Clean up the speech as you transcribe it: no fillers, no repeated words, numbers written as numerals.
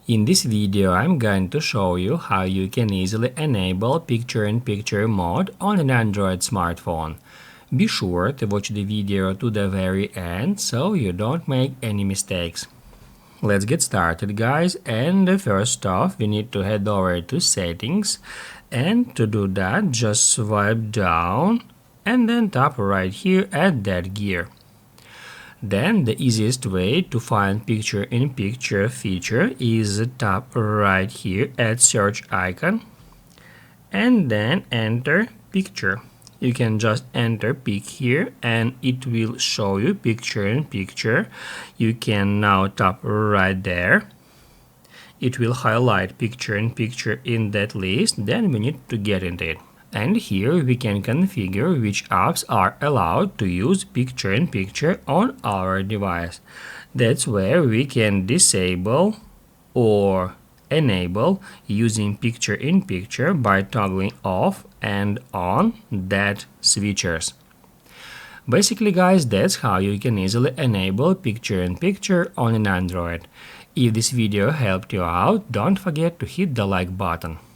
In this video, I'm going to show you how you can easily enable picture-in-picture mode on an Android smartphone. Be sure to watch the video to the very end so you don't make any mistakes. Let's get started, guys, and first off we need to head over to settings, and to do that just swipe down and then tap right here at that gear. Then the easiest way to find picture-in-picture feature is tap right here at search icon and then enter picture. You can just enter pic here and it will show you picture-in-picture. You can now tap right there. It will highlight picture-in-picture in that list, then we need to get into it. And here we can configure which apps are allowed to use picture-in-picture on our device. That's where we can disable or enable using picture-in-picture by toggling off and on that switchers. Basically, guys, that's how you can easily enable picture-in-picture on an Android. If this video helped you out, don't forget to hit the like button.